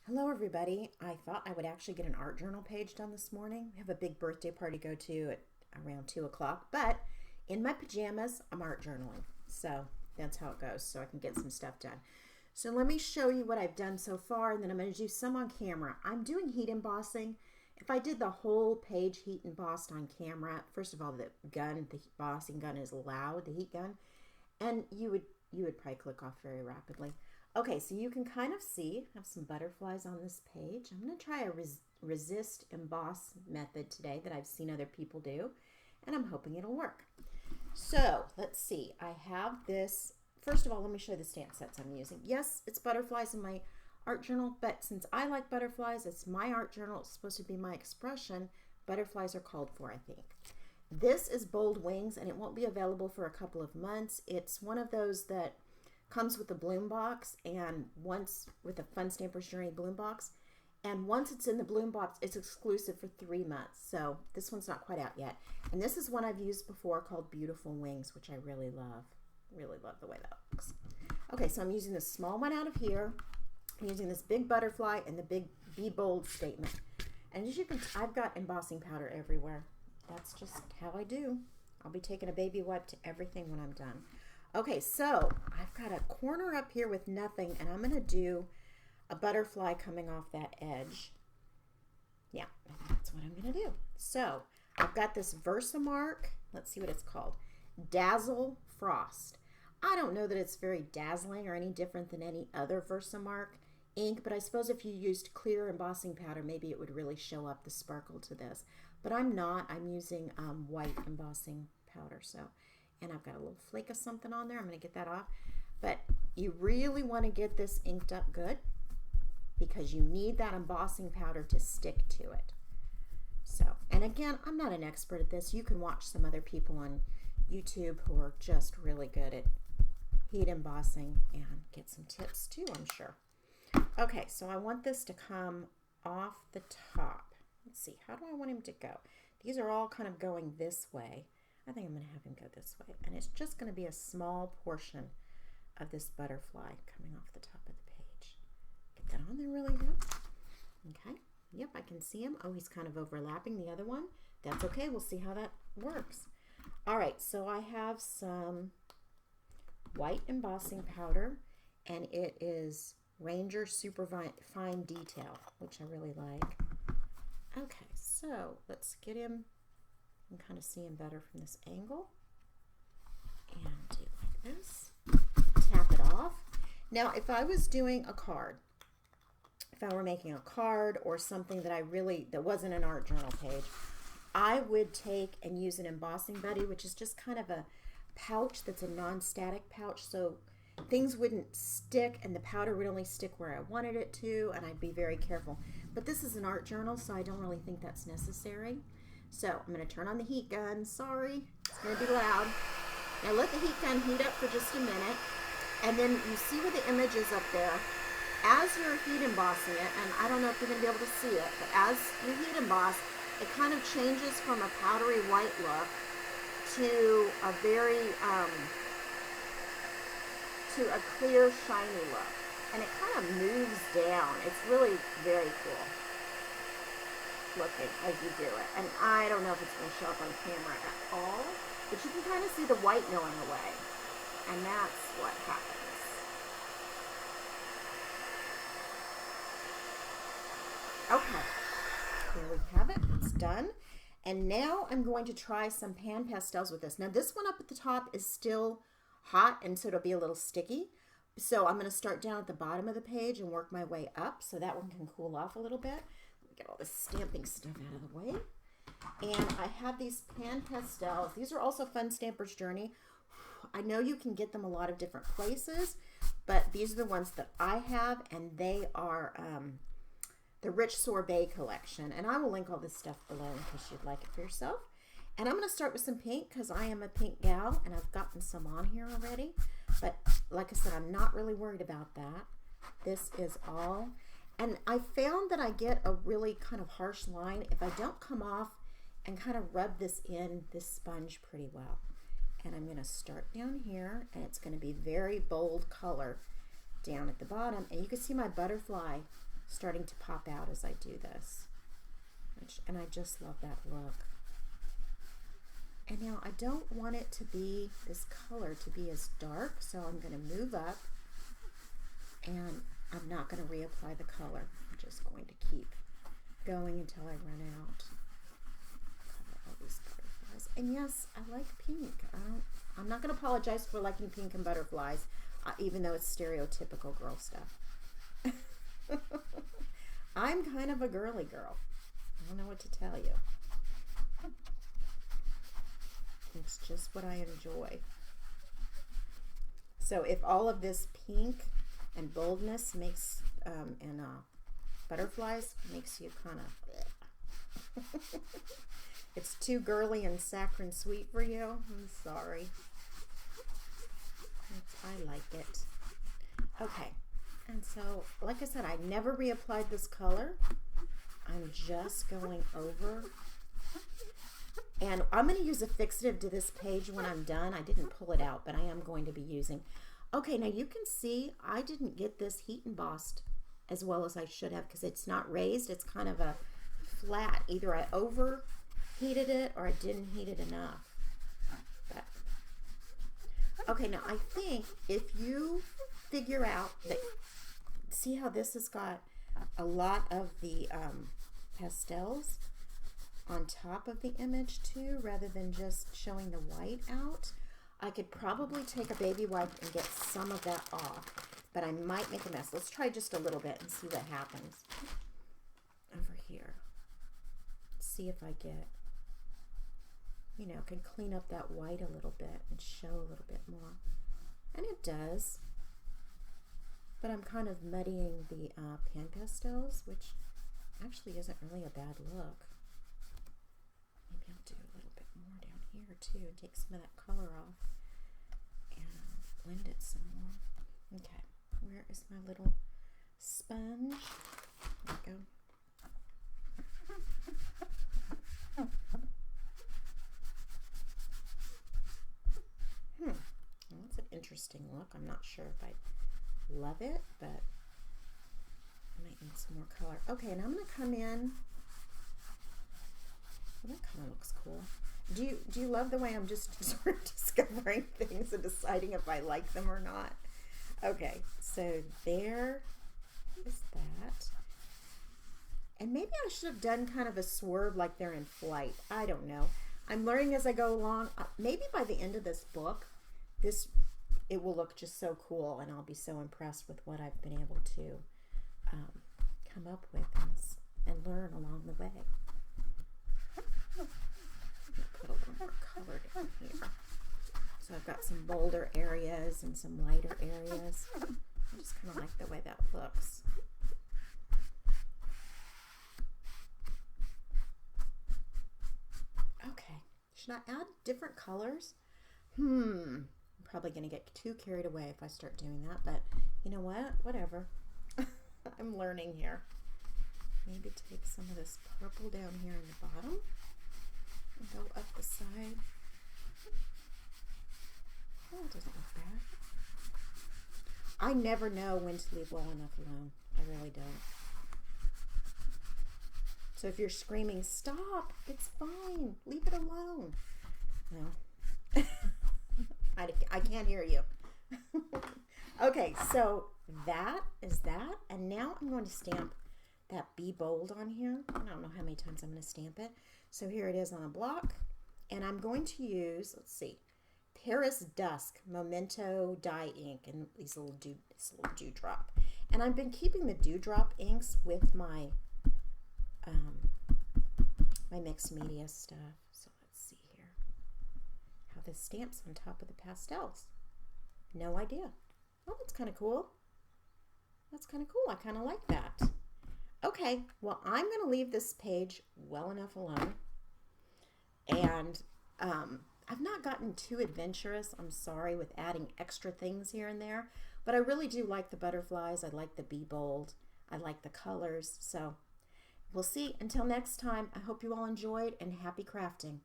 Hello everybody. I thought I would actually get an art journal page done this morning. We have a big birthday party to go to at around 2 o'clock, but in my pajamas, I'm art journaling. So that's how it goes, so I can get some stuff done. So let me show you what I've done so far, and then I'm going to do some on camera. I'm doing heat embossing. If I did the whole page heat embossed on camera, first of all, the embossing gun is loud, the heat gun, and you would probably click off very rapidly. Okay, so you can kind of see, I have some butterflies on this page. I'm going to try a resist emboss method today that I've seen other people do, and I'm hoping it'll work. So let's see, I have this. First of all, let me show you the stamp sets I'm using. Yes, it's butterflies in my art journal, but since I like butterflies, it's my art journal, it's supposed to be my expression, butterflies are called for, I think. This is Bold Wings, and it won't be available for a couple of months. It's one of those that comes with a bloom box, and once with a Fun Stampers Journey bloom box, and once it's in the bloom box, it's exclusive for 3 months. So this one's not quite out yet. And this is one I've used before called Beautiful Wings, which I really love. Really love the way that looks. Okay, so I'm using the small one out of here. I'm using this big butterfly and the big Be Bold statement. And as you can, I've got embossing powder everywhere. That's just how I do. I'll be taking a baby wipe to everything when I'm done. Okay, so I've got a corner up here with nothing, and I'm going to do a butterfly coming off that edge. Yeah, that's what I'm going to do. So I've got this Versamark, let's see what it's called, Dazzle Frost. I don't know that it's very dazzling or any different than any other Versamark ink, but I suppose if you used clear embossing powder, maybe it would really show up the sparkle to this. But I'm not. I'm using white embossing powder, so. And I've got a little flake of something on there. I'm going to get that off. But you really want to get this inked up good because you need that embossing powder to stick to it. So, and again, I'm not an expert at this. You can watch some other people on YouTube who are just really good at heat embossing and get some tips too, I'm sure. Okay, so I want this to come off the top. Let's see, how do I want him to go? These are all kind of going this way. I think I'm going to have him go this way. And it's just going to be a small portion of this butterfly coming off the top of the page. Get that on there really good. Okay. Yep, I can see him. Oh, he's kind of overlapping the other one. That's okay. We'll see how that works. All right, so I have some white embossing powder, and it is Ranger Super Fine Detail, which I really like. Okay, so let's get him. You can kind of see him better from this angle. And do like this. Tap it off. Now, if I was doing a card, if I were making a card or something that wasn't an art journal page, I would take and use an embossing buddy, which is just kind of a pouch that's a non-static pouch, so things wouldn't stick and the powder would only stick where I wanted it to, and I'd be very careful. But this is an art journal, so I don't really think that's necessary. So I'm going to turn on the heat gun. Sorry, it's going to be loud. Now let the heat gun heat up for just a minute. And then you see where the image is up there. As you're heat embossing it, and I don't know if you're going to be able to see it, but as you heat emboss, it kind of changes from a powdery white look to a very, to a clear, shiny look. And it kind of moves down. It's really very cool looking as you do it. And I don't know if it's going to show up on camera at all, but you can kind of see the white going away. And that's what happens. Okay, there we have it. It's done. And now I'm going to try some pan pastels with this. Now this one up at the top is still hot, and so it'll be a little sticky. So I'm going to start down at the bottom of the page and work my way up so that one can cool off a little bit. Get all this stamping stuff out of the way. And I have these pan pastels. These are also Fun Stampers Journey. I know you can get them a lot of different places, but these are the ones that I have, and they are the Rich Sorbet collection. And I will link all this stuff below in case you'd like it for yourself. And I'm going to start with some pink because I am a pink gal, and I've gotten some on here already. But like I said, I'm not really worried about that. This is all. And I found that I get a really kind of harsh line if I don't come off and kind of rub this sponge pretty well. And I'm going to start down here, and it's going to be very bold color down at the bottom. And you can see my butterfly starting to pop out as I do this. And I just love that look. And now I don't want it to be, this color to be as dark, so I'm going to move up, and I'm not going to reapply the color. I'm just going to keep going until I run out. Cover all these butterflies. And yes, I like pink. I'm not going to apologize for liking pink and butterflies, even though it's stereotypical girl stuff. I'm kind of a girly girl. I don't know what to tell you. It's just what I enjoy. So if all of this pink and boldness makes, and butterflies makes you kind of, it's too girly and saccharine sweet for you, I'm sorry. I like it. Okay, and so like I said, I never reapplied this color. I'm just going over. And I'm going to use a fixative to this page when I'm done. I didn't pull it out, but I am going to be using. Okay, now you can see I didn't get this heat embossed as well as I should have because it's not raised. It's kind of a flat. Either I overheated it or I didn't heat it enough. But, okay, now I think if you figure out that, see how this has got a lot of the pastels on top of the image too, rather than just showing the white out. I could probably take a baby wipe and get some of that off, but I might make a mess. Let's try just a little bit and see what happens. Over here. See if I get, you know, can clean up that white a little bit and show a little bit more. And it does. But I'm kind of muddying the pan pastels, which actually isn't really a bad look. Maybe I'll do a little bit more down here too and take some of that color off and blend it some more. Okay, where is my little sponge? There we go. Well, that's an interesting look. I'm not sure if I love it, but I might need some more color. Okay, and I'm going to come in. Well, that kind of looks cool. Do you love the way I'm just sort of discovering things and deciding if I like them or not? Okay, so there is that. And maybe I should have done kind of a swerve like they're in flight. I don't know. I'm learning as I go along. Maybe by the end of this book, it will look just so cool, and I'll be so impressed with what I've been able to come up with and learn along the way. Put a little more color down here. So I've got some bolder areas and some lighter areas. I just kind of like the way that looks. Okay, should I add different colors? I'm probably going to get too carried away if I start doing that, but you know what? Whatever. I'm learning here. Maybe take some of this purple down here in the bottom and go up the side. Oh, it doesn't look bad. I never know when to leave well enough alone. I really don't. So if you're screaming, stop, it's fine, leave it alone. No. I can't hear you. Okay, so that is that. And now I'm going to stamp that Be Bold on here. I don't know how many times I'm going to stamp it. So here it is on a block. And I'm going to use, let's see, Paris Dusk Memento dye ink and this little dewdrop. And I've been keeping the dewdrop inks with my my mixed media stuff. So let's see here how this stamps on top of the pastels. No idea. Oh, that's kind of cool. That's kind of cool. I kind of like that. Okay, well, I'm going to leave this page well enough alone. And I've not gotten too adventurous, I'm sorry, with adding extra things here and there. But I really do like the butterflies. I like the Be Bold. I like the colors. So we'll see. Until next time, I hope you all enjoyed and happy crafting.